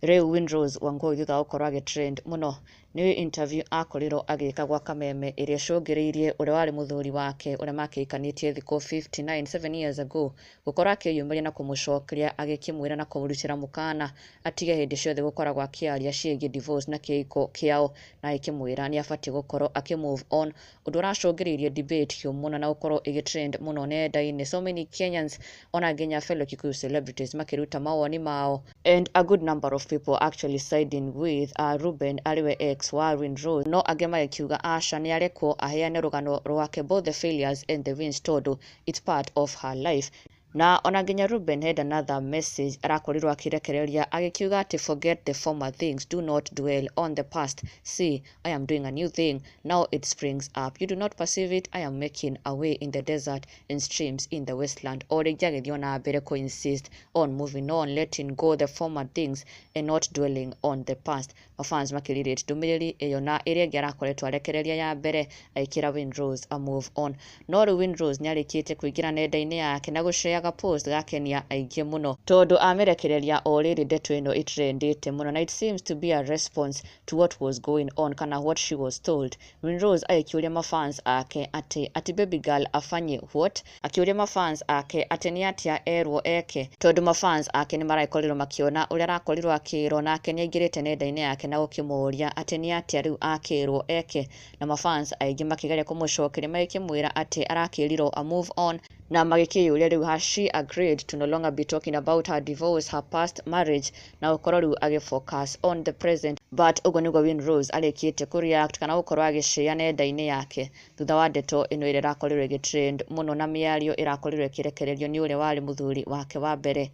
Riu Windrose Wangui thutha gukorwo agitrend muno ni interview akorirwo agika gwa Kameme iria cungiriirie uria wari muthuri wake uria makikanitie thikũ 59 7 years ago gukorwo akiyumiria na kumucokeria agikimwira na kumurutira mukana atige hindi ciothe gukoragwo akiaria ciĩgiĩ divorce na kiiko kiao na ikimwira ni abatie gukorwo akimove on undu uracungiriirie debate hiũ muno na gukorwo igitrend muno nenda-inĩ. So many Kenyans ona nginya fellow Kikuyu celebrities makiruta mawoni mao, and a good number of people actually siding with Ruben ariwe ex wa Windrose, no angĩ magikiuga aca ni arekwo aheane rugano rwake both the failures and the wins tondu it's part of her life. Na ona nginya Ruben had another message arakorirwo akirekereria agikiuga ati forget the former things, do not dwell on the past, see I am doing a new thing, now it springs up, you do not perceive it, I am making a way in the desert and streams in the wasteland. Origi agithio na mbere ko insist on moving on, letting go the former things and not dwelling on the past. Mafans makiriritie ndumiriri iyo na iria ingi arakoretwo arekereria ya mbere aikira Windrose a move on, no riu Windrose ni arikiite kuingira nenda-ini yake na gushare post gakenia aingĩ muno tondu amerekereria already ndeto ĩno itrendete muno na it seems to be a response to what was going on kana what she was told. Windrose akiuria mafans ake ati baby girl afanye what, akiuria mafans ake ati ni atia erwo eke tondu mafans ake ni maraikorirwo makiona uria arakorirwo akirwo nake ni aingirite nenda-ini yake na gukimuria ati ni atia riu akirwo eke, na mafans aingĩ makigeria kumucokeria magikimwira ati arakirirwo a move on na magikiyuria riu has she agreed to no longer be talking about her divorce, her past marriage, na gukorwo riu agifocus on the present. But uguo niguo Windrose arikiite kureact kana gukorwo agishare nenda-ini yake thutha wa ndeto ino iria irakorirwo igitrend muno na miario irakorirwo ikirekererio ni uria wari muthuri wake wa mbere.